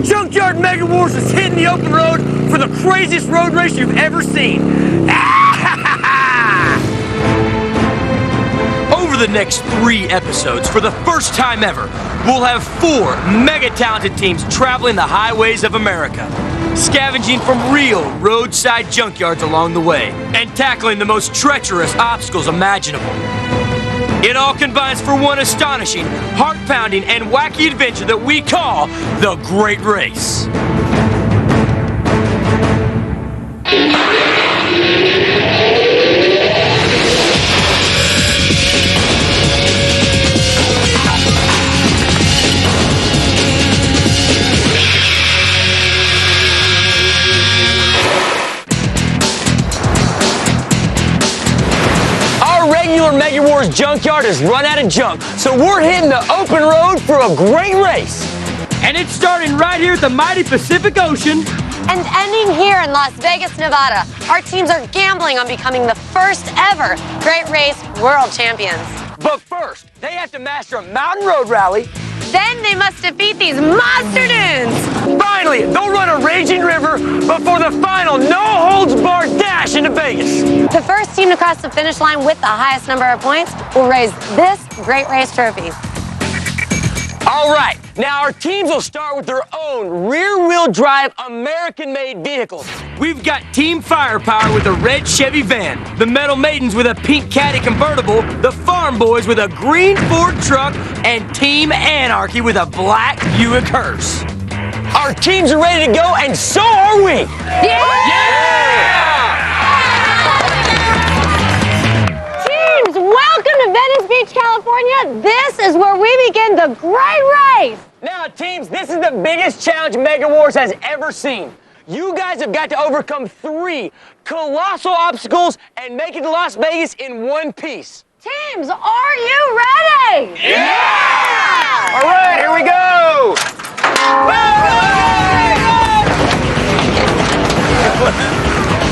Junkyard Mega Wars is hitting the open road for the craziest road race you've ever seen. Over the next 3 episodes, for the first time ever, we'll have 4 mega-talented teams traveling the highways of America, scavenging from real roadside junkyards along the way, and tackling the most treacherous obstacles imaginable. It all combines for one astonishing, heart-pounding, and wacky adventure that we call the Great Race. Mega Wars junkyard has run out of junk, so we're hitting the open road for a great race. And it's starting right here at the mighty Pacific Ocean. And ending here in Las Vegas, Nevada. Our teams are gambling on becoming the first ever Great Race World Champions. But first, they have to master a mountain road rally. Then they must defeat these monster dunes. Finally, they'll run a raging river before the final no-holds-barred dash into Vegas. The first team to cross the finish line with the highest number of points will raise this Great Race trophy. All right, now our teams will start with their own rear-wheel drive American-made vehicles. We've got Team Firepower with a red Chevy van, the Metal Maidens with a pink Caddy convertible, the Farm Boys with a green Ford truck, and Team Anarchy with a black Buick hearse. Our teams are ready to go, and so are we! Teams, welcome to Venice Beach, California. This is where we begin the Great Race. Now, teams, this is the biggest challenge Mega Wars has ever seen. You guys have got to overcome 3 colossal obstacles and make it to Las Vegas in one piece. Teams, are you ready? Yeah! All right, here we go!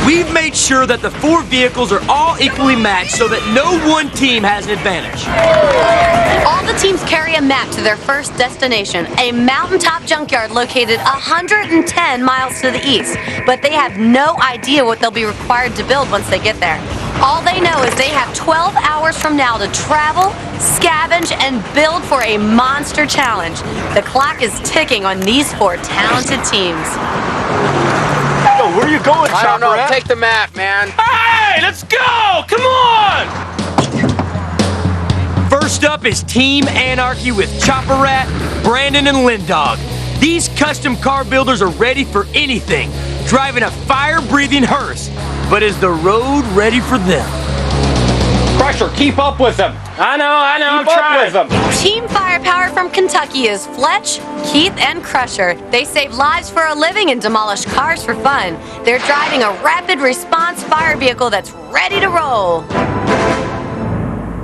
We've made sure that the 4 vehicles are all equally matched so that no one team has an advantage. All the teams carry a map to their first destination, a mountaintop junkyard located 110 miles to the east. But they have no idea what they'll be required to build once they get there. All they know is they have 12 hours from now to travel, scavenge, and build for a monster challenge. The clock is ticking on these 4 talented teams. Yo, where are you going, Chopper? I don't know. Take the map, man. Hey, let's go! Come on! First up is Team Anarchy with Chopper Rat, Brandon, and Lindog. These custom car builders are ready for anything, driving a fire-breathing hearse. But is the road ready for them? Crusher, keep up with them. I know, I'm trying. Keep up with them. Team Firepower from Kentucky is Fletch, Keith, and Crusher. They save lives for a living and demolish cars for fun. They're driving a rapid response fire vehicle that's ready to roll.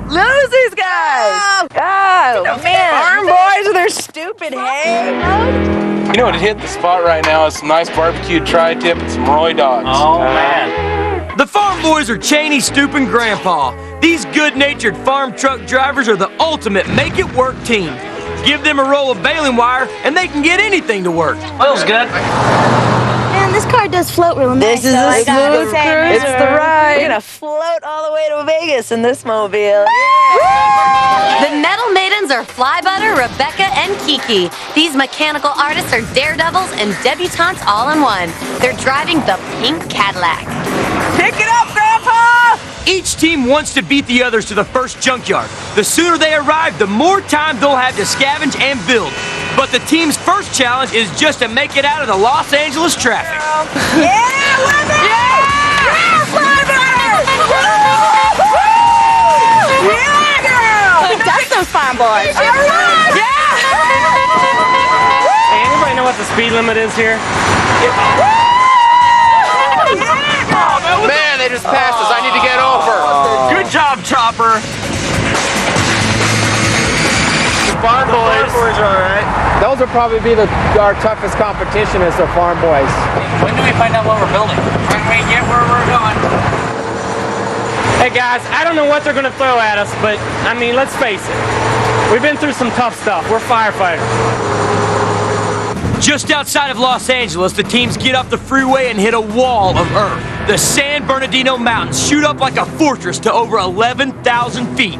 Lose these guys! Oh, man. Farm boys with their stupid hay. You know what hit the spot right now is some nice barbecued tri-tip and some Roy dogs. Oh, man. The Farm Boys are Cheney, Stoop, and Grandpa. These good-natured farm truck drivers are the ultimate make-it-work team. Give them a roll of baling wire, and they can get anything to work. Feels good. Man, this car does float real nice. This is a smooth cruiser. It's the ride. We're gonna float all the way to Vegas in this mobile. Yeah. The Metal Maidens are Flybutter, Rebecca, and Kiki. These mechanical artists are daredevils and debutantes all in one. They're driving the pink Cadillac. Pick it up, Grandpa! Each team wants to beat the others to the first junkyard. The sooner they arrive, the more time they'll have to scavenge and build. But the team's first challenge is just to make it out of the Los Angeles traffic. Yeah, women! Yeah, Flybutter! Yeah, girl! That's some Farm Boys. Yeah! Hey, anybody know what the speed limit is here? Man, they just passed us. I need to get over. Good job, Chopper. Farm boys are all right. Those will probably be our toughest competition is the Farm Boys. When do we find out what we're building? When we get where we're going. Hey guys, I don't know what they're gonna throw at us, but I mean, let's face it. We've been through some tough stuff. We're firefighters. Just outside of Los Angeles, the teams get off the freeway and hit a wall of earth. The San Bernardino Mountains shoot up like a fortress to over 11,000 feet.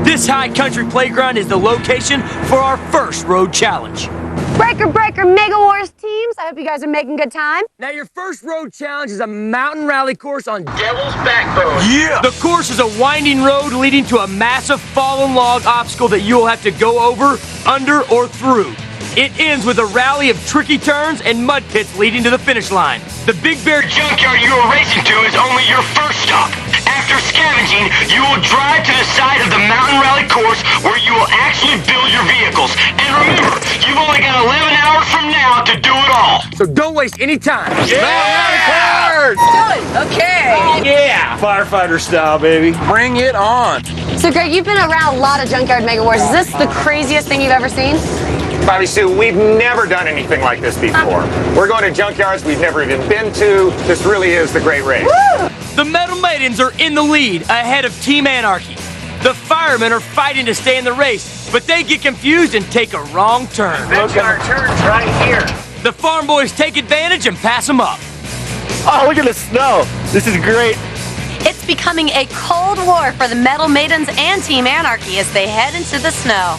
This high country playground is the location for our first road challenge. Breaker, Mega Wars teams. I hope you guys are making good time. Now, your first road challenge is a mountain rally course on Devil's Backbone. Yeah! The course is a winding road leading to a massive fallen log obstacle that you will have to go over, under, or through. It ends with a rally of tricky turns and mud pits leading to the finish line. The Big Bear Junkyard you are racing to is only your first stop. After scavenging, you will drive to the side of the mountain rally course where you will actually build your vehicles. And remember, you've only got 11 hours from now to do it all. So don't waste any time. Yeah! Okay. Yeah! Firefighter style, baby. Bring it on. So, Greg, you've been around a lot of Junkyard Mega Wars. Is this the craziest thing you've ever seen? Bobby Sue, we've never done anything like this before. We're going to junkyards we've never even been to. This really is the great race. Woo! The Metal Maidens are in the lead, ahead of Team Anarchy. The firemen are fighting to stay in the race, but they get confused and take a wrong turn. Our turn's right here. The Farm Boys take advantage and pass them up. Oh, look at the snow. This is great. It's becoming a cold war for the Metal Maidens and Team Anarchy as they head into the snow.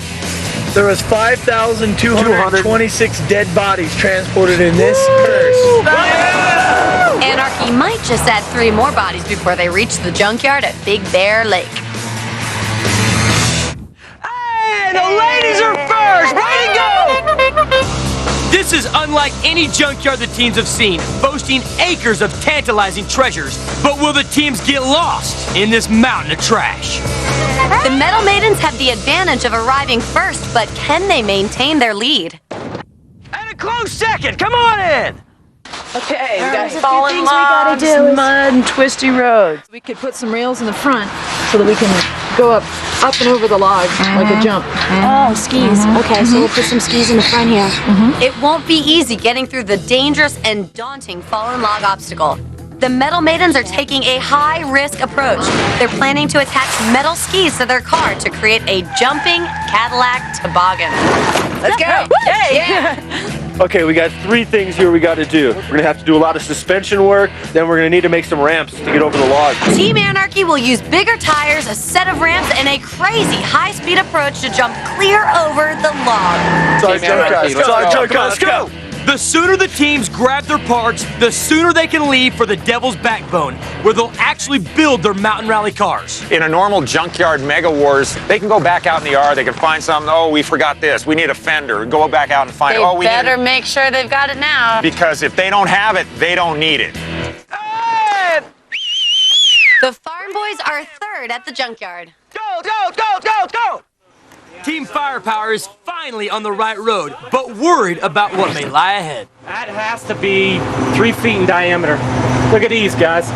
There was 5,226 dead bodies transported in this curse. Anarchy might just add 3 more bodies before they reach the junkyard at Big Bear Lake. Hey, the ladies are first! Way to go! This is unlike any junkyard the teams have seen, boasting acres of tantalizing treasures. But will the teams get lost in this mountain of trash? The Metal Maidens have the advantage of arriving first, but can they maintain their lead? And a close second, come on in! Okay, we got There's a few fallen things we gotta logs, do. mud, and twisty roads. We could put some rails in the front so that we can go up and over the log like a jump. Oh, skis. Okay, so we'll put some skis in the front here. It won't be easy getting through the dangerous and daunting fallen log obstacle. The Metal Maidens are taking a high-risk approach. They're planning to attach metal skis to their car to create a jumping Cadillac toboggan. Let's go! Yay! Yeah. Okay, we got 3 things here we got to do. We're going to have to do a lot of suspension work, then we're going to need to make some ramps to get over the log. Team Anarchy will use bigger tires, a set of ramps, and a crazy high-speed approach to jump clear over the log. Sorry, junkyard. Sorry, junkyard. Let's go! The sooner the teams grab their parts, the sooner they can leave for the Devil's Backbone, where they'll actually build their mountain rally cars. In a normal junkyard mega wars, they can go back out in the yard, they can find something, oh, we forgot this, we need a fender, go back out and find it. Oh, we better need make sure they've got it now. Because if they don't have it, they don't need it. The Farm Boys are third at the junkyard. Go, go, go, go, go! Team Firepower is finally on the right road, but worried about what may lie ahead. That has to be 3 feet in diameter. Look at these, guys.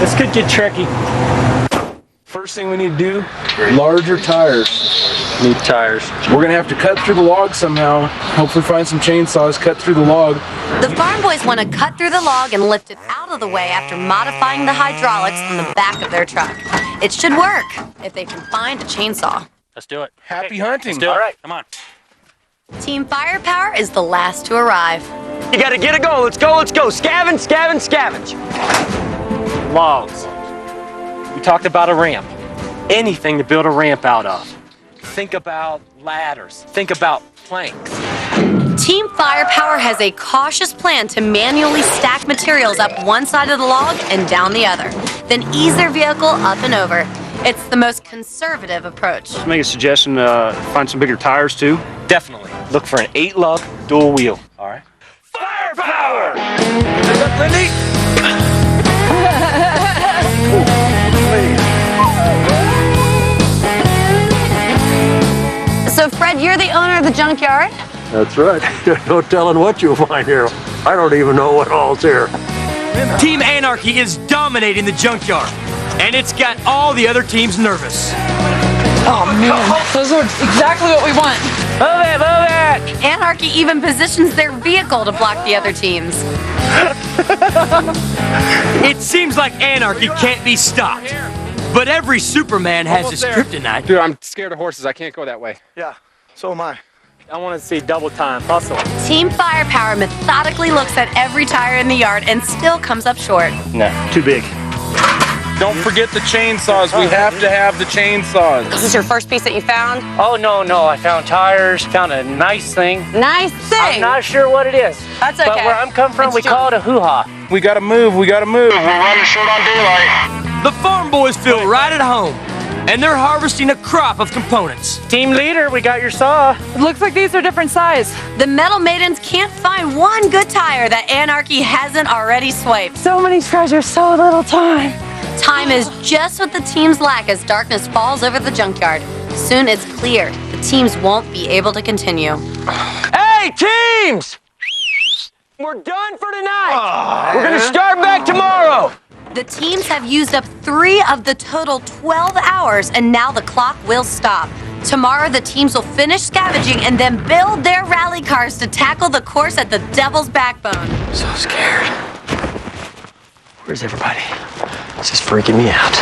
This could get tricky. First thing we need to do, larger tires. Need tires. We're gonna have to cut through the log somehow. Hopefully find some chainsaws, cut through the log. The Farm Boys want to cut through the log and lift it out of the way after modifying the hydraulics on the back of their truck. It should work if they can find a chainsaw. Let's do it. Happy hunting. All right. Come on. Team Firepower is the last to arrive. You gotta get it going. Let's go, let's go. Scavenge, scavenge, scavenge. Logs. We talked about a ramp. Anything to build a ramp out of. Think about ladders. Think about planks. Team Firepower has a cautious plan to manually stack materials up one side of the log and down the other, then ease their vehicle up and over. It's the most conservative approach. Make a suggestion, find some bigger tires too. Definitely. Look for an 8-lug dual wheel. All right. Firepower! Is that Lindy? So, Fred, you're the owner of the junkyard? That's right. No telling what you'll find here. I don't even know what all's here. Team Anarchy is dominating the junkyard, and it's got all the other teams nervous. Oh man, those are exactly what we want. Move it, move it! Anarchy even positions their vehicle to block the other teams. It seems like Anarchy can't be stopped. But every Superman has his kryptonite. Dude, I'm scared of horses. I can't go that way. Yeah, so am I. I want to see double time. Hustle. Team Firepower methodically looks at every tire in the yard and still comes up short. No, too big. Don't forget the chainsaws. We have to have the chainsaws. This is your first piece that you found? Oh, no. I found tires, found a nice thing. Nice thing. I'm not sure what it is. That's okay. But where I'm coming from, we call it a hoo-ha. We gotta move. We're running short on daylight. The farm boys feel right at home, and they're harvesting a crop of components. Team leader, we got your saw. It looks like these are different size. The Metal Maidens can't find one good tire that Anarchy hasn't already swiped. So many treasures, so little time. Time is just what the teams lack as darkness falls over the junkyard. Soon it's clear the teams won't be able to continue. Hey, teams! We're done for tonight. We're gonna start back tomorrow. The teams have used up 3 of the total 12 hours, and now the clock will stop. Tomorrow, the teams will finish scavenging and then build their rally cars to tackle the course at the Devil's Backbone. So scared. Where's everybody? This is freaking me out.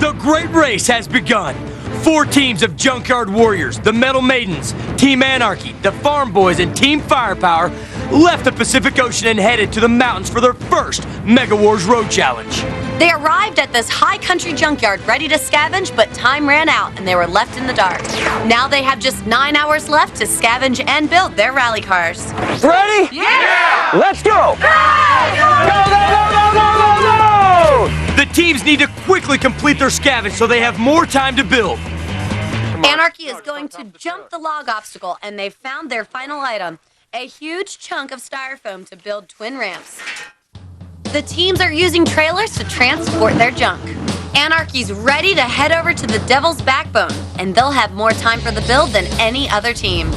The great race has begun. 4 teams of Junkyard Warriors, the Metal Maidens, Team Anarchy, the Farm Boys, and Team Firepower left the Pacific Ocean and headed to the mountains for their first Mega Wars Road Challenge. They arrived at this high country junkyard ready to scavenge, but time ran out and they were left in the dark. Now they have just 9 hours left to scavenge and build their rally cars. Ready? Yeah! Let's go! Go! The teams need to quickly complete their scavenge so they have more time to build. Anarchy is going to jump the log obstacle, and they've found their final item, a huge chunk of styrofoam to build twin ramps. The teams are using trailers to transport their junk. Anarchy's ready to head over to the Devil's Backbone, and they'll have more time for the build than any other team.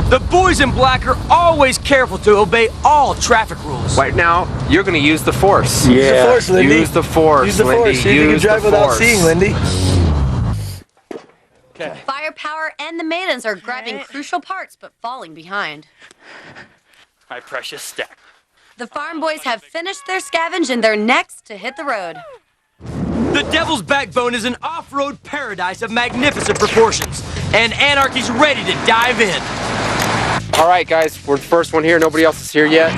The boys in black are always careful to obey all traffic rules. Right now, you're going to use the force. Use the force, Lindy. Use the force, Use the Lindy. force. See if you can drive without seeing, Lindy. Okay. Firepower and the Maidens are grabbing crucial parts but falling behind. My precious step. The Farm Boys have finished their scavenge and they're next to hit the road. The Devil's Backbone is an off-road paradise of magnificent proportions, and Anarchy's ready to dive in. All right, guys, we're the first one here. Nobody else is here yet.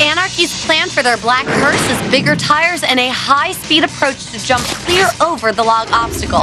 Anarchy's plan for their black hearse is bigger tires and a high-speed approach to jump clear over the log obstacle.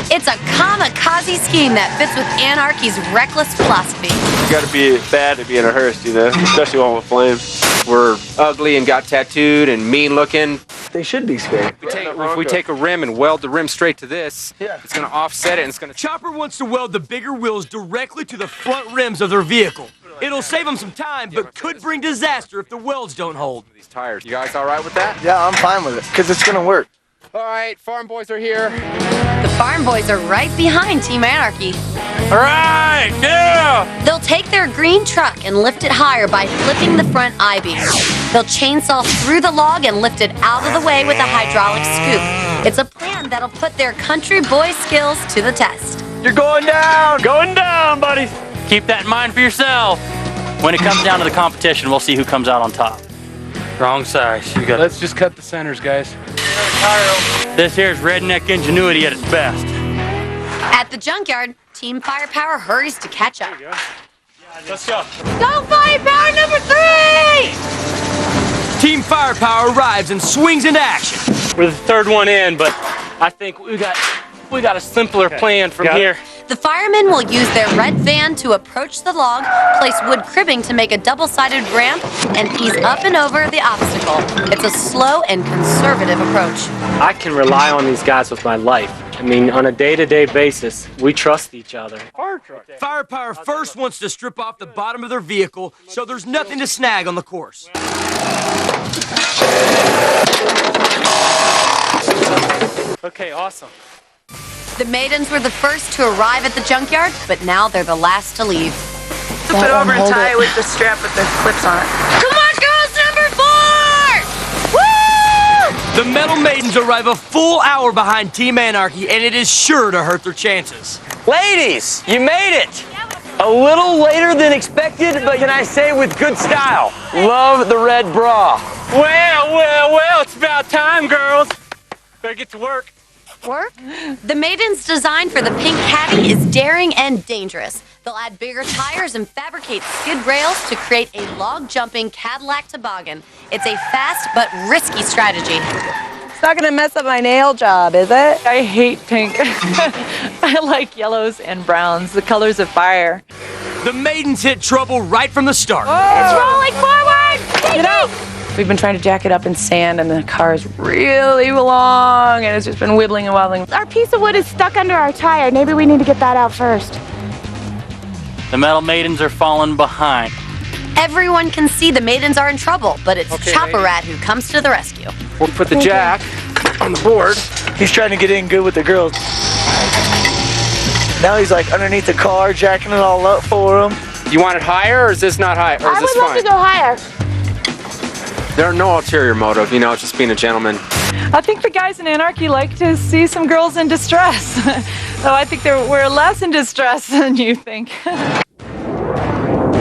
It's a kamikaze scheme that fits with Anarchy's reckless philosophy. You gotta be bad to be in a hearse, you know, especially one with flames. We're ugly and got tattooed and mean looking. They should be scared. If we take a rim and weld the rim straight to this, it's going to offset it and it's going to... Chopper wants to weld the bigger wheels directly to the front rims of their vehicle. It'll save them some time, but could bring disaster if the welds don't hold. These tires. You guys all right with that? Yeah, I'm fine with it, because it's going to work. All right, Farm Boys are here. The Farm Boys are right behind Team Anarchy. All right, yeah! They'll take their green truck and lift it higher by flipping the front I-beam. They'll chainsaw through the log and lift it out of the way with a hydraulic scoop. It's a plan that'll put their country boy skills to the test. You're going down! Going down, buddies. Keep that in mind for yourself. When it comes down to the competition, we'll see who comes out on top. Wrong size. You got. Let's just cut the centers, guys. This here's redneck ingenuity at its best. At the junkyard, Team Firepower hurries to catch up. Let's go. Go Firepower number 3! Team Firepower arrives and swings into action. We're the third one in, but I think we got a simpler plan from here. The firemen will use their red van to approach the log, place wood cribbing to make a double-sided ramp, and ease up and over the obstacle. It's a slow and conservative approach. I can rely on these guys with my life. I mean, on a day-to-day basis, we trust each other. Firepower first wants to strip off the bottom of their vehicle so there's nothing to snag on the course. Okay, awesome. The Maidens were the first to arrive at the junkyard, but now they're the last to leave. Flip it over and tie it with the strap with the clips on it. Come on, girls, number 4! Woo! The Metal Maidens arrive a full hour behind Team Anarchy, and it is sure to hurt their chances. Ladies, you made it! A little later than expected, but can I say with good style? Love the red bra. Well, it's about time, girls. Better get to work. Work? The Maiden's design for the pink caddy is daring and dangerous. They'll add bigger tires and fabricate skid rails to create a log-jumping Cadillac toboggan. It's a fast but risky strategy. It's not gonna mess up my nail job, is it? I hate pink. I like yellows and browns, the colors of fire. The Maidens hit trouble right from the start. It's rolling forward! Get out! We've been trying to jack it up in sand and the car is really long and it's just been wibbling and wobbling. Our piece of wood is stuck under our tire. Maybe we need to get that out first. The Metal Maidens are falling behind. Everyone can see the Maidens are in trouble, but it's Chopper Rat who comes to the rescue. We'll put the jack on the board. He's trying to get in good with the girls. Now he's like underneath the car, jacking it all up for him. You want it higher, or is this not high? Or is I this would love fine? to go higher. There's no ulterior motive, you know, it's just being a gentleman. I think the guys in Anarchy like to see some girls in distress. Though I think we're less in distress than you think.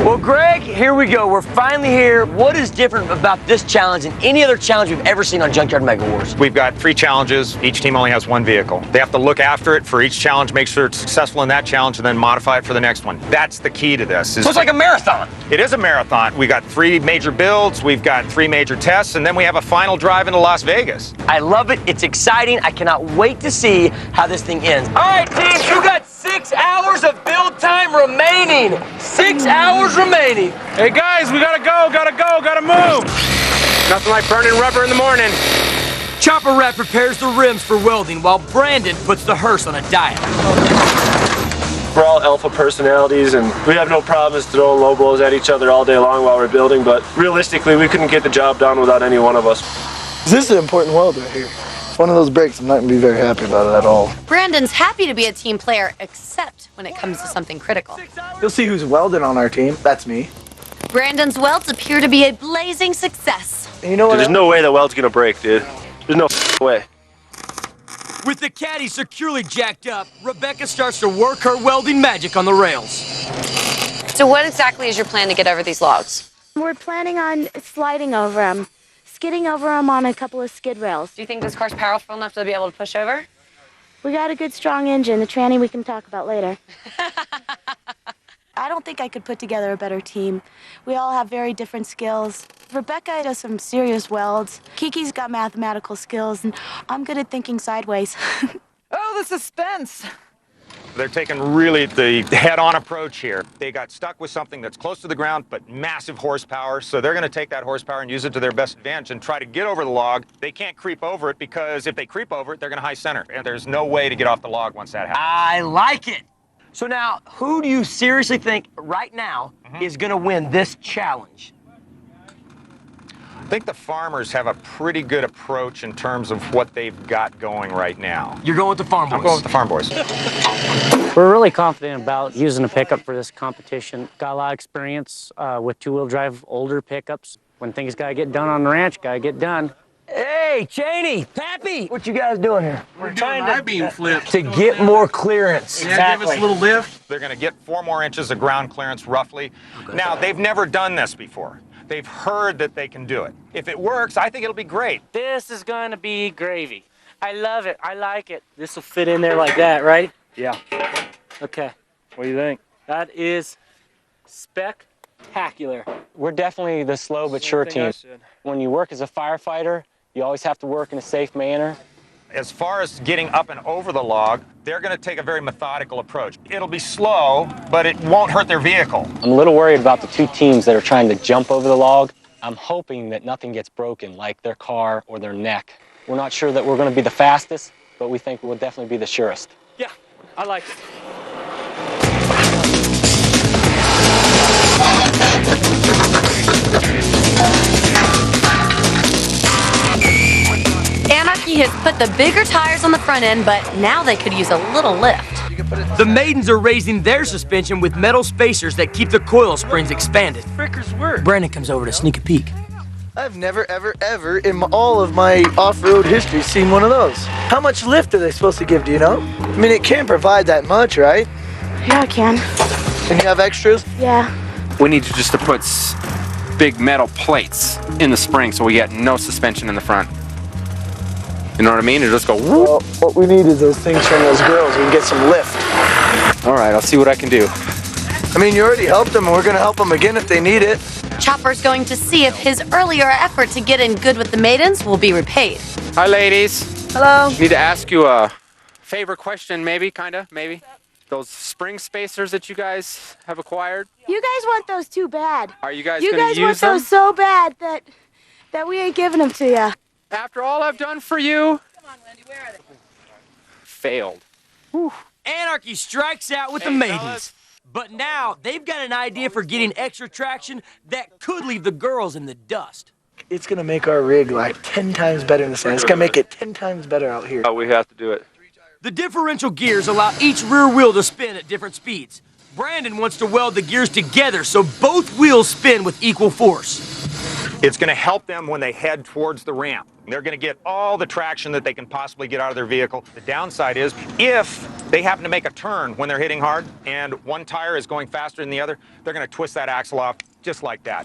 Well, Greg, here we go. We're finally here. What is different about this challenge than any other challenge we've ever seen on Junkyard Mega Wars? We've got 3 challenges. Each team only has 1 vehicle. They have to look after it for each challenge, make sure it's successful in that challenge, and then modify it for the next one. That's the key to this. So it's like a marathon. It is a marathon. We got 3 major builds, we've got 3 major tests, and then we have a final drive into Las Vegas. I love it. It's exciting. I cannot wait to see how this thing ends. All right, team, you got 6 hours of build time remaining. 6 hours remaining. Hey guys, we gotta go, gotta move. Nothing like burning rubber in the morning. Chopper Rat prepares the rims for welding while Brandon puts the hearse on a diet. We're all alpha personalities and we have no problems throwing low blows at each other all day long while we're building, but realistically we couldn't get the job done without any one of us. This is an important weld right here. If one of those breaks, I'm not gonna be very happy about it at all. Brandon's happy to be a team player, except when it comes to something critical. You'll see who's welding on our team. That's me. Brandon's welds appear to be a blazing success. And you know what? There's no way that weld's gonna break, dude. There's no way. With the caddy securely jacked up, Rebecca starts to work her welding magic on the rails. So what exactly is your plan to get over these logs? We're planning on sliding over them, skidding over them on a couple of skid rails. Do you think this car's powerful enough to be able to push over? We got a good strong engine, the tranny we can talk about later. I don't think I could put together a better team. We all have very different skills. Rebecca does some serious welds. Kiki's got mathematical skills, and I'm good at thinking sideways. Oh, the suspense. They're taking really the head-on approach here. They got stuck with something that's close to the ground but massive horsepower, so they're going to take that horsepower and use it to their best advantage and try to get over the log. They can't creep over it because if they creep over it, they're going to high center, and there's no way to get off the log once that happens. I like it. So now, who do you seriously think right now is going to win this challenge? I think the farmers have a pretty good approach in terms of what they've got going right now. You're going with the farm boys. I'm going with the farm boys. We're really confident about using a pickup for this competition. Got a lot of experience with 2-wheel drive older pickups. When things gotta get done on the ranch, gotta get done. Hey, Cheney, Pappy, what you guys doing here? We're trying to I-beam flips. To get more clearance. Yeah, give us a little lift. They're going to get 4 more inches of ground clearance roughly. Now, they've never done this before. They've heard that they can do it. If it works, I think it'll be great. This is gonna be gravy. I love it, I like it. This will fit in there like that, right? Yeah. Okay, What do you think? that is spectacular. We're definitely the slow but sure team. When you work as a firefighter, you always have to work in a safe manner. As far as getting up and over the log, they're going to take a very methodical approach. It'll be slow, but it won't hurt their vehicle. I'm a little worried about the 2 teams that are trying to jump over the log. I'm hoping that nothing gets broken, like their car or their neck. We're not sure that we're going to be the fastest, but we think we'll definitely be the surest. Yeah, I like it. Anarchy has put the bigger tires on the front end, but now they could use a little lift. The Maidens are raising their suspension with metal spacers that keep the coil springs expanded. Frickers work. Brandon comes over to sneak a peek. I've never, ever in all of my off-road history seen one of those. How much lift are they supposed to give, do you know? I mean, it can't provide that much, right? Yeah, I can. And you have extras? Yeah. We need just to put big metal plates in the spring so we get no suspension in the front. You know what I mean? And just go whoop. Well, what we need is those things from those girls. We can get some lift. All right, I'll see what I can do. I mean, you already helped them, and we're gonna help them again if they need it. Chopper's going to see if his earlier effort to get in good with the maidens will be repaid. Hi, ladies. Hello. Need to ask you a favor question, maybe, maybe. Those spring spacers that you guys have acquired, You guys want those too bad. are you guys You gonna guys want use them? those so bad that we ain't giving them to you. After all I've done for you? Come on, Wendy, where are they? Failed. Anarchy strikes out with the maidens. But now they've got an idea for getting extra traction that could leave the girls in the dust. It's gonna make our rig like 10 times better in the sand. It's gonna make it 10 times better out here. Oh, we have to do it. The differential gears allow each rear wheel to spin at different speeds. Brandon wants to weld the gears together so both wheels spin with equal force. It's going to help them when they head towards the ramp. They're going to get all the traction that they can possibly get out of their vehicle. The downside is if they happen to make a turn when they're hitting hard and one tire is going faster than the other, they're going to twist that axle off just like that.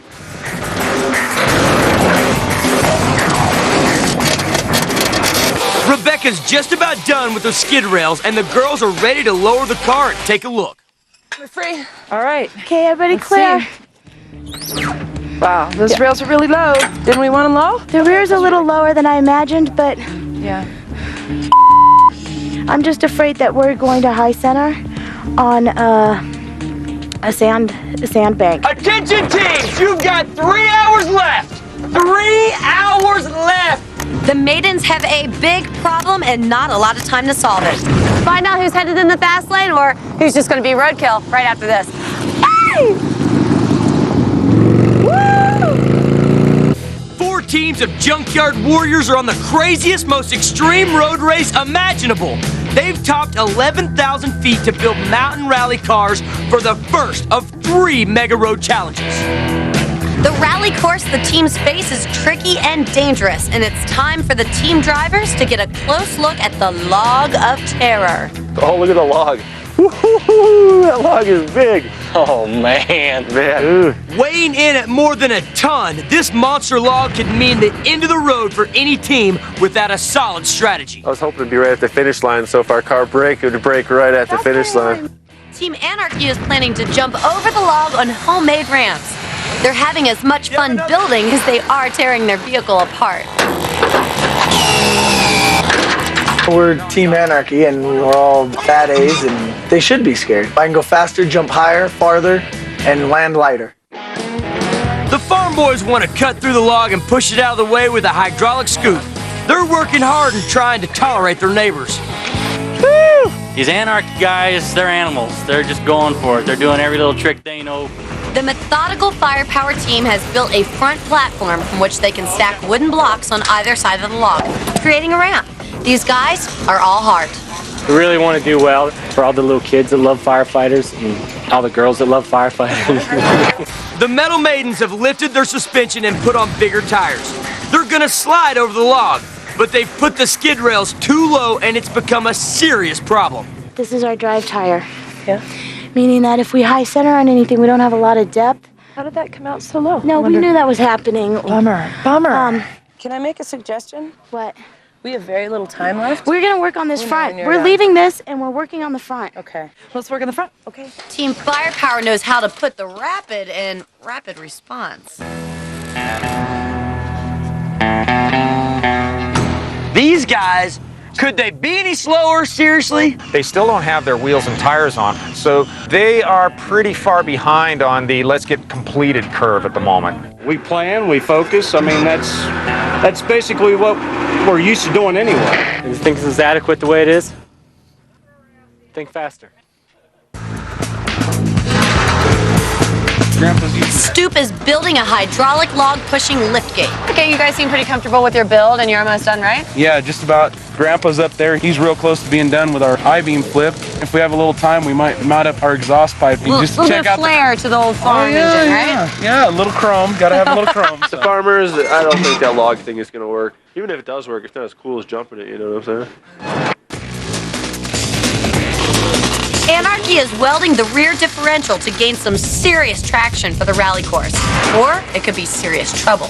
Rebecca's just about done with the skid rails and the girls are ready to lower the car and take a look. We're free. All right. Okay, everybody Let's clear. see. Wow, those rails are really low. Didn't we want them low? The rear's a little lower than I imagined, but Yeah. I'm just afraid that we're going to high center on a sandbank. Attention teams, you've got 3 hours left. 3 hours left. The maidens have a big problem and not a lot of time to solve it. Find out who's headed in the fast lane or who's just going to be roadkill right after this. Hey! Woo! 4 teams of junkyard warriors are on the craziest, most extreme road race imaginable. They've topped 11,000 feet to build mountain rally cars for the first of 3 mega road challenges. The rally course the teams face is tricky and dangerous, and it's time for the team drivers to get a close look at the log of terror. Oh, look at the log. Woo-hoo-hoo, that log is big. Oh, man. Weighing in at more than a ton, this monster log could mean the end of the road for any team without a solid strategy. I was hoping to be right at the finish line, so if our car braked, it would brake right at the finish line. Team Anarchy is planning to jump over the log on homemade ramps. They're having as much fun building as they are tearing their vehicle apart. We're Team Anarchy, and we're all bad A's, and they should be scared. I can go faster, jump higher, farther, and land lighter. The farm boys want to cut through the log and push it out of the way with a hydraulic scoop. They're working hard and trying to tolerate their neighbors. Woo! These Anarchy guys, they're animals. They're just going for it. They're doing every little trick they know. The methodical firepower team has built a front platform from which they can stack wooden blocks on either side of the log, creating a ramp. These guys are all heart. We really want to do well for all the little kids that love firefighters and all the girls that love firefighters. The Metal Maidens have lifted their suspension and put on bigger tires. They're gonna slide over the log, but they've put the skid rails too low and it's become a serious problem. This is our drive tire. Yeah. Meaning that if we high center on anything, we don't have a lot of depth. How did that come out so low? No, we knew that was happening. Bummer. Can I make a suggestion? What? We have very little time left. We're gonna work on this We know front. when you're We're done. leaving this and we're working on the front. Okay. Let's work on the front. Okay. Team Firepower knows how to put the rapid in rapid response. These guys, could they be any slower, seriously? They still don't have their wheels and tires on, so they are pretty far behind on the let's get completed curve at the moment. We plan, we focus. I mean, that's basically what we're used to doing anyway. You think this is adequate the way it is? Think faster. Stoop is building a hydraulic log pushing liftgate. Okay, you guys seem pretty comfortable with your build and you're almost done, right? Yeah, just about. Grandpa's up there. He's real close to being done with our I-beam flip. If we have a little time, we might mount up our exhaust pipe and just little check bit of out flair to the old farm engine, right? Yeah, a little chrome. Gotta have a little chrome. The farmers, I don't think that log thing is going to work. Even if it does work, it's not as cool as jumping it, you know what I'm saying? Anarchy is welding the rear differential to gain some serious traction for the rally course. Or it could be serious trouble.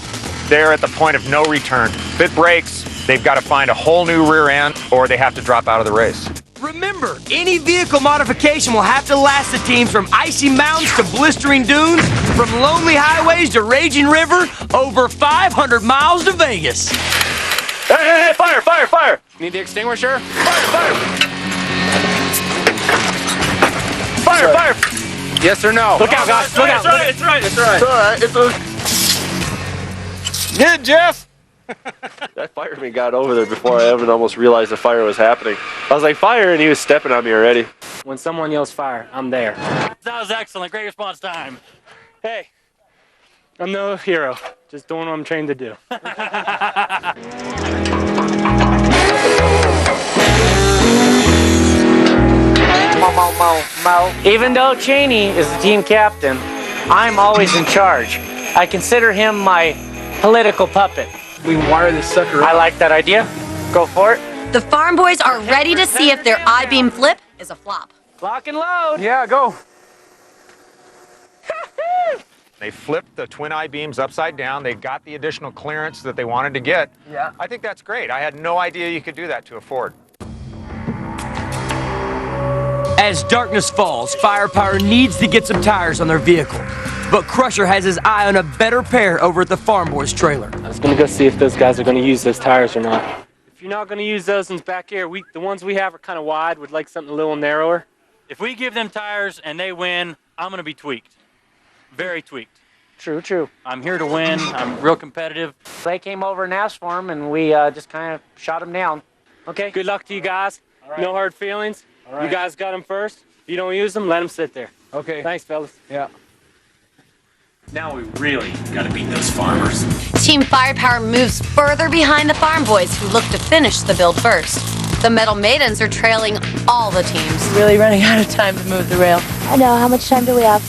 they're at the point of no return. If it breaks, they've got to find a whole new rear end or they have to drop out of the race. Remember, any vehicle modification will have to last the teams from icy mountains to blistering dunes, from lonely highways to raging river, over 500 miles to Vegas. Hey, fire, fire, fire! Need the extinguisher? Fire, fire! Fire, Fire! Yes or no? Look out, guys! Look out! It's right! It's right. It's all right. It's a... Get it, Jeff! That fireman got over there before I even almost realized the fire was happening. I was like, fire, and he was stepping on me already. When someone yells fire, I'm there. That was excellent. Great response time. Hey, I'm no hero. Just doing what I'm trained to do. Even though Cheney is the team captain, I'm always in charge. I consider him my political puppet. We can wire this sucker up. I like that idea. Go for it. The farm boys are ready to see if their I-beam flip is a flop. Lock and load. Yeah, go. They flipped the twin I-beams upside down. They got the additional clearance that they wanted to get. Yeah. I think that's great. I had no idea you could do that to a Ford. As darkness falls, Firepower needs to get some tires on their vehicle. But Crusher has his eye on a better pair over at the Farm Boys trailer. I was gonna go see if those guys are gonna use those tires or not. If you're not gonna use those ones back here, the ones we have are kind of wide. Would like something a little narrower. If we give them tires and they win, I'm going to be tweaked. Very tweaked. True, true. I'm here to win. I'm real competitive. They came over and asked for him, and we just kind of shot him down. Okay. Good luck to you guys. Right. No hard feelings. Right. You guys got them first. If you don't use them, let them sit there. Okay. Thanks, fellas. Yeah. Now we really got to beat those farmers. Team Firepower moves further behind the Farm Boys, who look to finish the build first. The Metal Maidens are trailing all the teams. Really running out of time to move the rail. I know. How much time do we have?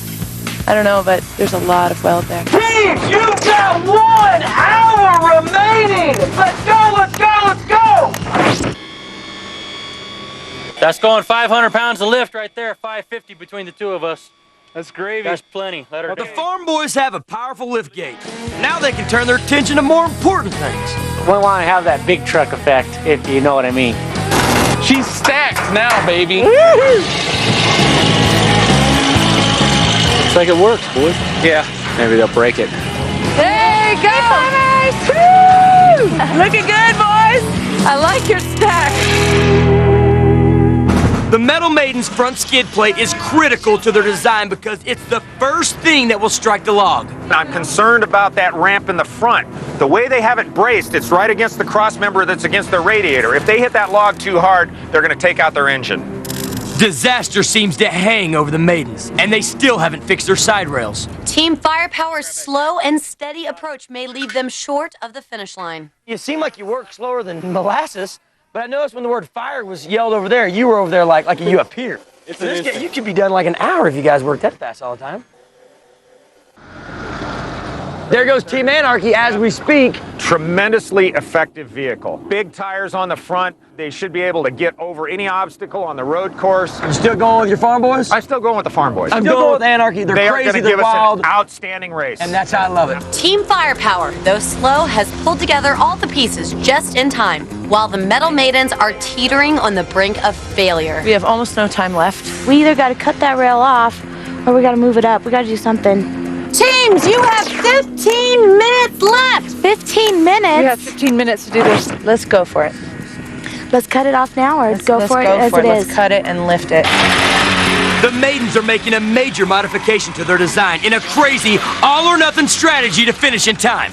I don't know, but there's a lot of weld there. Teams, you've got 1 hour remaining! Let's go, let's go, let's go! That's going 500 pounds of lift right there, 550 between the two of us. That's gravy. That's plenty. Let her The go. Farm Boys have a powerful lift gate. Now they can turn their attention to more important things. We want to have that big truck effect, if you know what I mean. She's stacked now, baby. Looks like it works, boys. Yeah. Maybe they'll break it. There you go! Woo! Looking good, boys! I like your stack. The Metal Maiden's front skid plate is critical to their design because it's the first thing that will strike the log. I'm concerned about that ramp in the front. The way they have it braced, it's right against the cross member that's against their radiator. If they hit that log too hard, they're going to take out their engine. Disaster seems to hang over the Maidens, and they still haven't fixed their side rails. Team Firepower's slow and steady approach may leave them short of the finish line. You seem like you work slower than molasses, but I noticed when the word fire was yelled over there, you were over there like you up here. You could be done like an hour if you guys worked that fast all the time. There goes Team Anarchy as we speak. Tremendously effective vehicle. Big tires on the front. They should be able to get over any obstacle on the road course. You still going with your Farm Boys? I'm still going with the Farm Boys. I'm going with Anarchy. They're They are crazy, going to they're give us wild, an outstanding race. and that's how I love it. Team Firepower, though slow, has pulled together all the pieces just in time, while the Metal Maidens are teetering on the brink of failure. We have almost no time left. We either got to cut that rail off or we got to move it up. We got to do something. Teams, you have 15 minutes left! 15 minutes? We have 15 minutes to do this. Let's go for it. Let's cut it off now or Let's go for it as it Let's is. cut it and lift it. The Maidens are making a major modification to their design in a crazy all-or-nothing strategy to finish in time.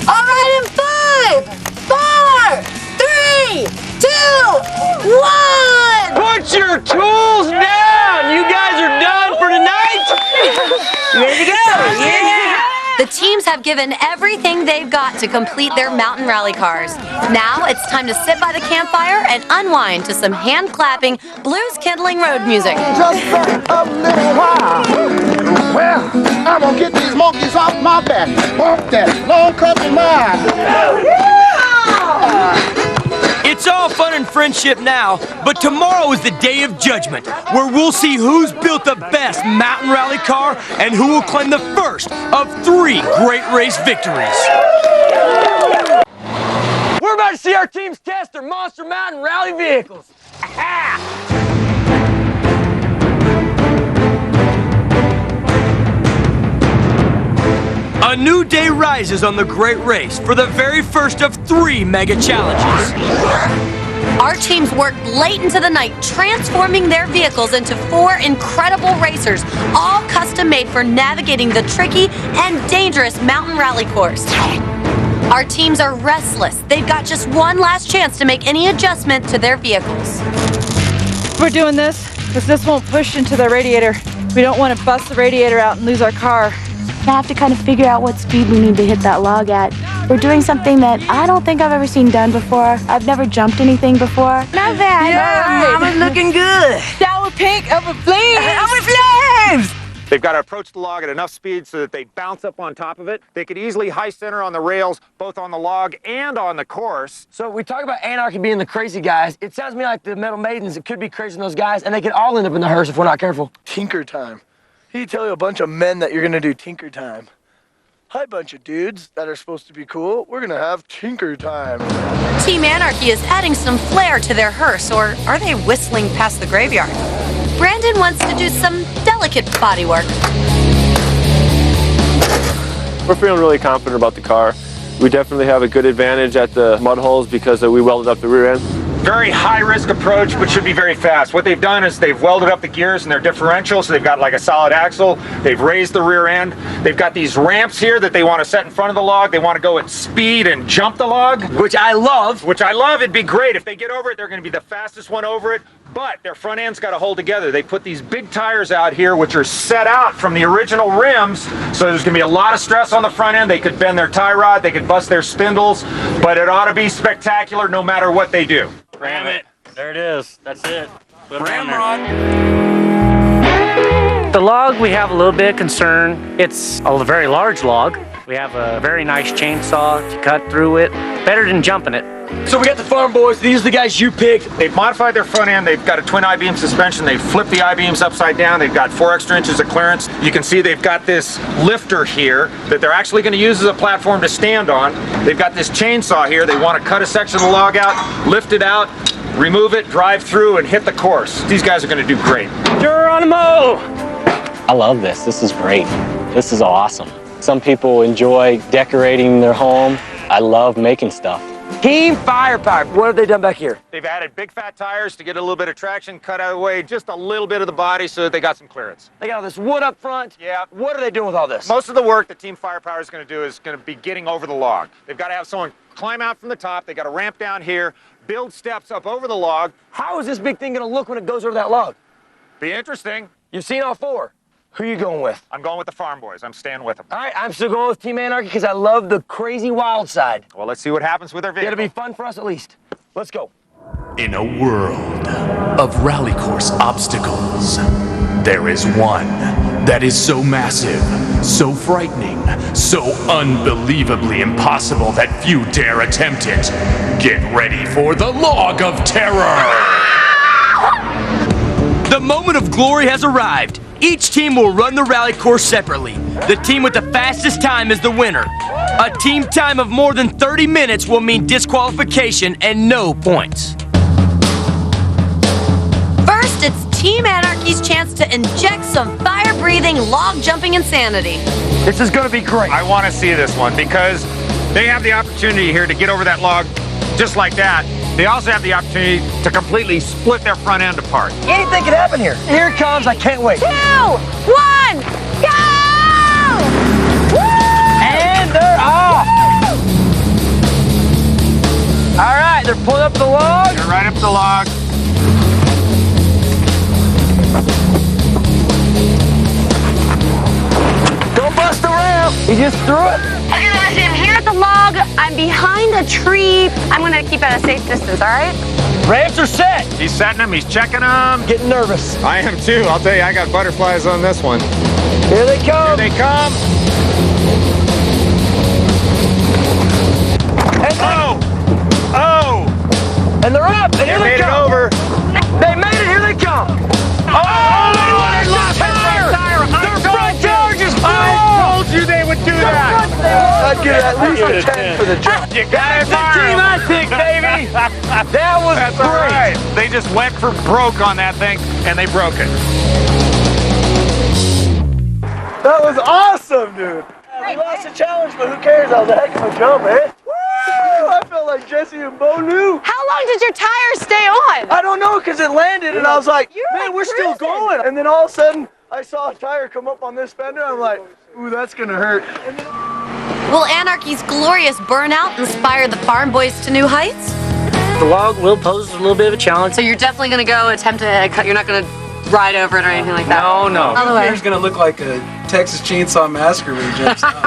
All right, in 5, 4, 3, 2, 1! Put your tools down! You guys are done for tonight! Ready to go? Yeah! The teams have given everything they've got to complete their mountain rally cars. Now it's time to sit by the campfire and unwind to some hand-clapping, blues-kindling road music. Just a little while. Well, I'm gonna get these monkeys off my back. Bump that long country mile. Yeah! all fun and friendship now, but tomorrow is the day of judgment, where we'll see who's built the best mountain rally car and who will claim the first of 3 great race victories. We're about to see our teams test their Monster Mountain Rally vehicles. A new day rises on the Great Race for the very first of 3 mega challenges. Our teams worked late into the night, transforming their vehicles into 4 incredible racers, all custom-made for navigating the tricky and dangerous mountain rally course. Our teams are restless. They've got just one last chance to make any adjustment to their vehicles. We're doing this because this won't push into the radiator. We don't want to bust the radiator out and lose our car. I have to kind of figure out what speed we need to hit that log at. We're doing something that I don't think I've ever seen done before. I've never jumped anything before. Not bad. Yeah, Mama's looking good. Shower pink over flames. Over flames. They've got to approach the log at enough speed so that they bounce up on top of it. They could easily high center on the rails, both on the log and on the course. So we talk about Anarchy being the crazy guys. It sounds to me like the Metal Maidens, it could be crazy than those guys, and they could all end up in the hearse if we're not careful. Tinker time. He tell you a bunch of men that you're gonna do tinker time. Hi, bunch of dudes that are supposed to be cool. We're gonna have tinker time. Team Anarchy is adding some flair to their hearse, or are they whistling past the graveyard? Brandon wants to do some delicate body work. We're feeling really confident about the car. We definitely have a good advantage at the mud holes because we welded up the rear end. Very high-risk approach, but should be very fast. What they've done is they've welded up the gears and their differential, so they've got like a solid axle. They've raised the rear end. They've got these ramps here that they want to set in front of the log. They want to go at speed and jump the log. Which I love. It'd be great. If they get over it, they're going to be the fastest one over it. But their front end's got to hold together. They put these big tires out here, which are set out from the original rims. So there's going to be a lot of stress on the front end. They could bend their tie rod. They could bust their spindles. But it ought to be spectacular no matter what they do. Ram it. There it is. That's it. Put it on Ramrod. The log, we have a little bit of concern. It's a very large log. We have a very nice chainsaw to cut through it. Better than jumping it. So we got the farm boys. These are the guys you picked. They've modified their front end. They've got a twin I-beam suspension. They've flipped the I-beams upside down. They've got 4 extra inches of clearance. You can see they've got this lifter here that they're actually going to use as a platform to stand on. They've got this chainsaw here. They want to cut a section of the log out, lift it out, remove it, drive through, and hit the course. These guys are going to do great. Geronimo! I love this. This is great. This is awesome. Some people enjoy decorating their home. I love making stuff. Team Firepower. What have they done back here? They've added big fat tires to get a little bit of traction, cut away just a little bit of the body so that they got some clearance. They got all this wood up front. Yeah. What are they doing with all this? Most of the work that Team Firepower is going to do is going to be getting over the log. They've got to have someone climb out from the top. They got to ramp down here, build steps up over the log. How is this big thing going to look when it goes over that log? Be interesting. You've seen all 4. Who are you going with? I'm going with the farm boys. I'm staying with them. All right, I'm still going with Team Anarchy because I love the crazy wild side. Well, let's see what happens with their vehicle. It'll be fun for us at least. Let's go. In a world of rally course obstacles, there is one that is so massive, so frightening, so unbelievably impossible that few dare attempt it. Get ready for the Log of Terror! The moment of glory has arrived. Each team will run the rally course separately. The team with the fastest time is the winner. A team time of more than 30 minutes will mean disqualification and no points. First, it's Team Anarchy's chance to inject some fire-breathing, log-jumping insanity. This is going to be great. I want to see this one because they have the opportunity here to get over that log just like that. They also have the opportunity to completely split their front end apart. Anything can happen here. Here it comes. I can't wait. 2, 1, go! Woo! And they're off. All right, they're pulling up the log. They're right up the log. Don't bust the ramp. He just threw it. Okay, listen, I'm here at the log. I'm behind a tree. I'm gonna keep at a safe distance, all right? Ramps are set. He's setting them. He's checking them. Getting nervous. I am too. I'll tell you, I got butterflies on this one. Here they come. Here they come. And oh! And they're I'd give it at least a 10 for the jump. You got it, Team I think, baby. That was That's great. all right. They just went for broke on that thing, and they broke it. That was awesome, dude. We lost the challenge, but who cares? That was a heck of a jump, eh? Woo! I felt like Jesse and Bo knew. How long did your tires stay on? I don't know, because it landed, and I was like, man, we're still going. And then all of a sudden, I saw a tire come up on this fender. I'm like, ooh, that's going to hurt. Will Anarchy's glorious burnout inspire the farm boys to new heights? The log will pose a little bit of a challenge. So you're definitely going to go attempt to cut. You're not going to ride over it or anything like that? No, no. All the way. It's gonna look like a Texas Chainsaw Massacre when he jumps out.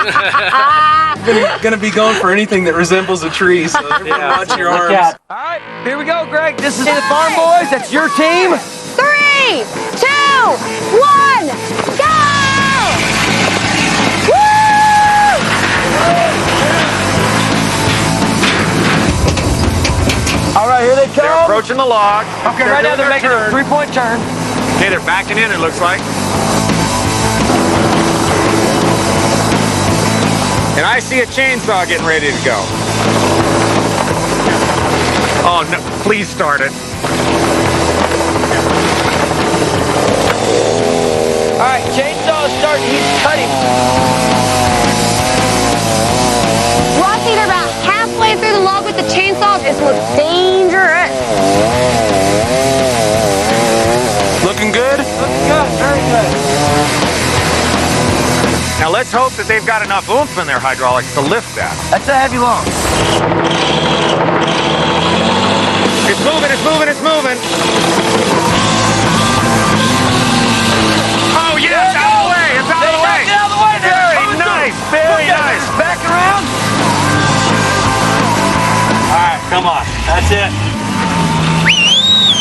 Gonna be going for anything that resembles a tree, so watch your arms. All right, here we go, Greg. This is the Farm Boys. That's your team. 3, 2, 1, go! Woo! All right, here they come. They're approaching the log. Okay, right now they're making a 3-point turn. Okay, they're backing in, it looks like. And I see a chainsaw getting ready to go. Oh, no, please start it. All right, chainsaw starting. He's cutting. Ross either about halfway through the log with the chainsaw. This looks dangerous. Looking good? Looking good, very good. Now let's hope that they've got enough oomph in their hydraulics to lift that. That's a heavy log. It's moving, it's moving, it's moving. Oh, yes, out of the way, it's out of the way. Get out of the way there. Very nice, very nice. Back around. All right, come on. That's it.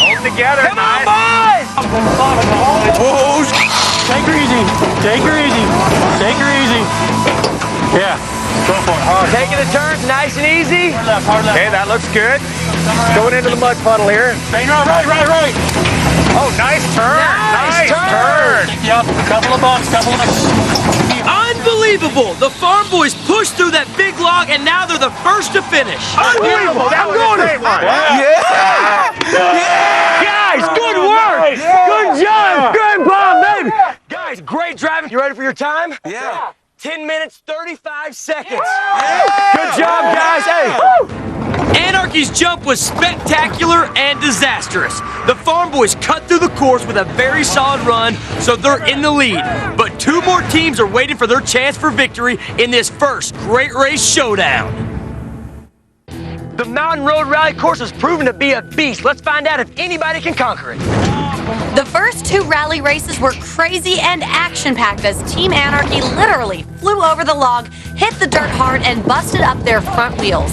Hold together, Come on, nice. boys. Whoa! Take her easy. Take her easy. Take her easy. Yeah. Go for it. Hard. Taking a turn, nice and easy. Hard left, hard left. Okay, that looks good. Going into the mud puddle here. Bang right. Oh, nice turn. Nice turn. Take you up. Couple of bumps, couple of... Unbelievable! The farm boys pushed through that big log, and now they're the first to finish. Unbelievable. That was a great one. Guys, good work. Nice. Good job. Good bomb, baby. Guys, great driving. You ready for your time? Yeah. 10 minutes, 35 seconds. Good job, guys. Hey. Anarchy's jump was spectacular and disastrous. The farm boys cut through the course with a very solid run, so they're in the lead. But 2 more teams are waiting for their chance for victory in this first Great Race Showdown. The Mountain Road Rally course has proven to be a beast. Let's find out if anybody can conquer it. The first 2 rally races were crazy and action-packed as Team Anarchy literally flew over the log, hit the dirt hard, and busted up their front wheels.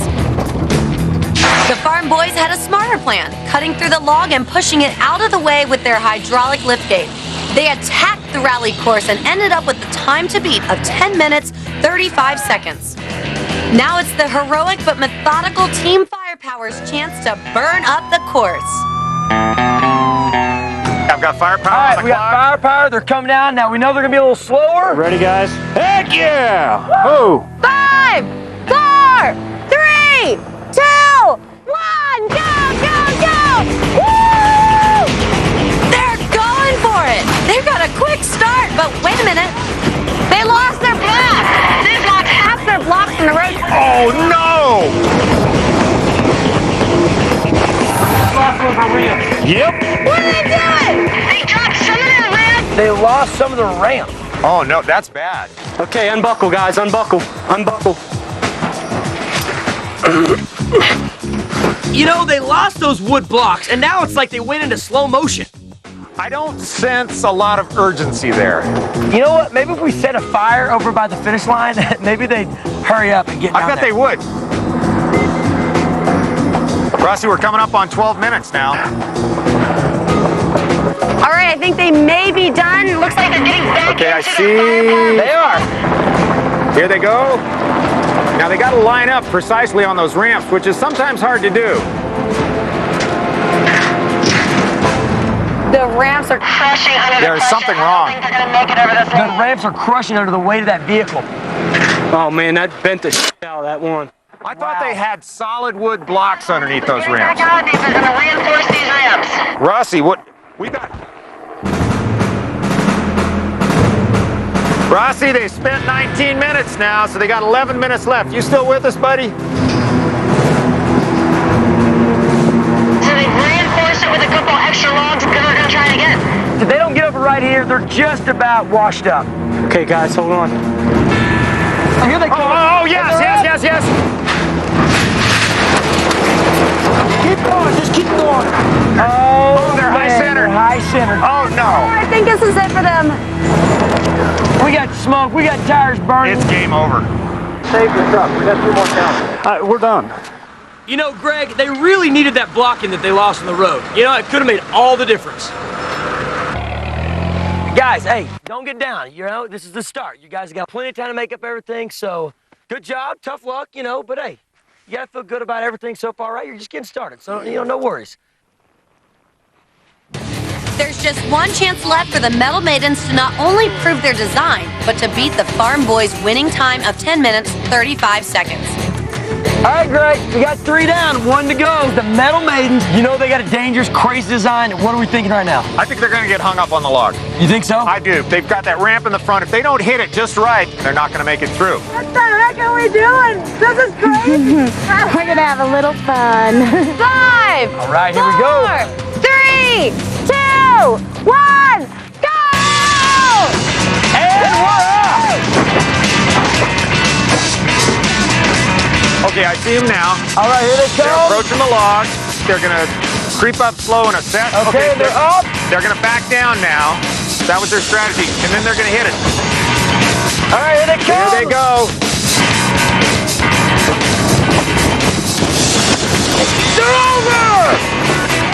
The farm boys had a smarter plan, cutting through the log and pushing it out of the way with their hydraulic liftgate. They attacked the rally course and ended up with the time to beat of 10 minutes, 35 seconds. Now it's the heroic but methodical Team Firepower's chance to burn up the course. I've got firepower. All right, we got firepower. They're coming down. Now we know they're going to be a little slower. Ready, guys? Heck yeah! Oh. 5, 4, 3, 2, 1, go! Woo! They're going for it! They've got a quick start, but wait a minute. They lost their blocks. They've lost half their blocks from the road. Oh, no! Yep. What are they doing? They dropped some of their ramp. They lost some of the ramp. Oh, no, that's bad. Okay, unbuckle, guys. Unbuckle. Unbuckle. You know, they lost those wood blocks, and now it's like they went into slow motion. I don't sense a lot of urgency there. You know what? Maybe if we set a fire over by the finish line, maybe they'd hurry up and get down I bet there. they would. Rossi, we're coming up on 12 minutes now. All right, I think they may be done. Looks like they're getting back Okay, I into see. their They are. Here they go. Now they got to line up precisely on those ramps, which is sometimes hard to do. The ramps are crushing under There's something wrong. The ramps are crushing under the weight of that vehicle. Oh man, that bent the shit out of that one. I thought they had solid wood blocks underneath those ramps. Technologies are going to reinforce these ramps. Rossi, what we got? Rossi, they spent 19 minutes now, so they got 11 minutes left. You still with us, buddy? So they've reinforced it with a couple extra logs because we're going to try it again. If they don't get over right here, they're just about washed up. Okay, guys, hold on. Here they come. Oh, yes. Keep going, just keep going. Oh, they're high-centered. High-centered. Oh, no. I think this is it for them. We got smoke, we got tires burning. It's game over. Save the truck. We got 2 more counts. All right, we're done. You know, Greg, they really needed that blocking that they lost on the road. You know, it could have made all the difference. Guys, hey, don't get down. You know, this is the start. You guys got plenty of time to make up everything, so good job, tough luck, you know, but hey, you gotta feel good about everything so far, right? You're just getting started, so, you know, no worries. There's just one chance left for the Metal Maidens to not only prove their design, but to beat the Farm Boys' winning time of 10 minutes, 35 seconds. All right, Greg, we got 3 down, 1 to go. The Metal Maidens, you know they got a dangerous, crazy design. What are we thinking right now? I think they're going to get hung up on the log. You think so? I do. They've got that ramp in the front. If they don't hit it just right, they're not going to make it through. What the heck are we doing? This is crazy. We're going to have a little fun. 5, All right, here we go. 3, 2, 1, go! And we're up! Okay, I see them now. All right, here they They're come. approaching the log. They're going to creep up slow in a set. Okay, they're up. They're going to back down now. That was their strategy. And then they're going to hit it. All right, here they come. Here they go. They're over!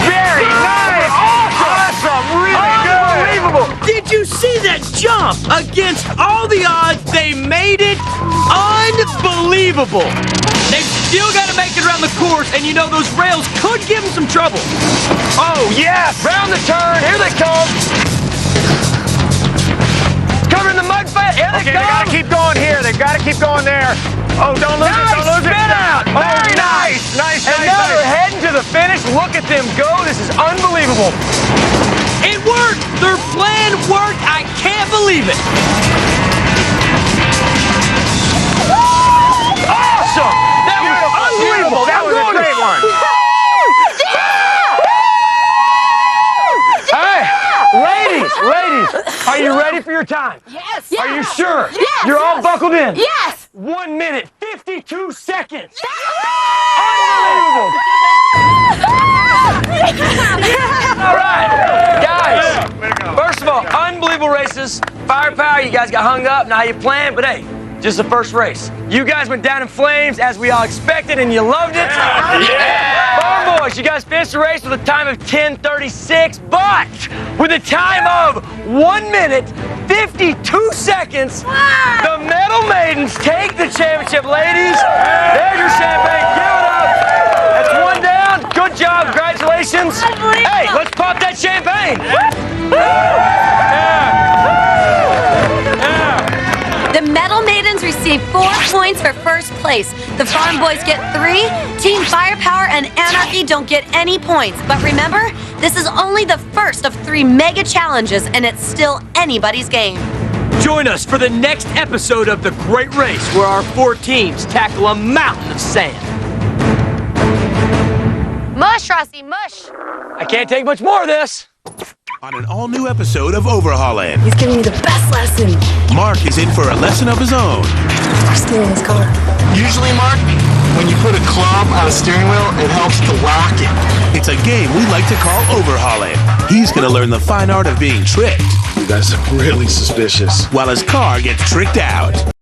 Very nice. Awesome. Really good. Unbelievable. Did you see that jump? Against all the odds, they made it unbelievable. They've still got to make it around the course, and you know those rails could give them some trouble. Oh, yes! Round the turn. Here they come. Covering the mud flat. Here they Okay, they come. got to keep going here. They've got to keep going there. Oh, don't lose it. Don't lose it. Spin out. Very Oh, nice. Nice. And now they're heading to the finish. Look at them go. This is unbelievable. It worked. Their plan worked. I can't believe it. Awesome. That was unbelievable. That was a great one. Hey, ladies, are you ready for your time? Yes. Are you sure? Yes. You're all buckled in? Yes. 1 minute, 52 seconds. Unbelievable. All right, guys. First of all, unbelievable races. Firepower, you guys got hung up, not how you planned, but hey, just the first race. You guys went down in flames as we all expected, and you loved it. Yeah. Farm Boys, you guys finished the race with a time of 10:36, but with a time of 1 minute, 52 seconds, the Metal Maidens take the championship, ladies. There's your champagne. Give it up. That's 1 down. Good job. Congratulations. Hey, let's pop that champagne. The Metal Maidens receive 4 points for first place. The Farm Boys get 3. Team Firepower and Anarchy don't get any points. But remember, this is only the first of 3 mega challenges, and it's still anybody's game. Join us for the next episode of The Great Race, where our 4 teams tackle a mountain of sand. Mush, Rossi, mush. I can't take much more of this. On an all-new episode of Overhauling, He's giving me the best lesson. Mark is in for a lesson of his own. Steering his car. Usually, Mark, when you put a club on a steering wheel, it helps to lock it. It's a game we like to call Overhauling. He's gonna learn the fine art of being tricked. You guys are really suspicious. While his car gets tricked out.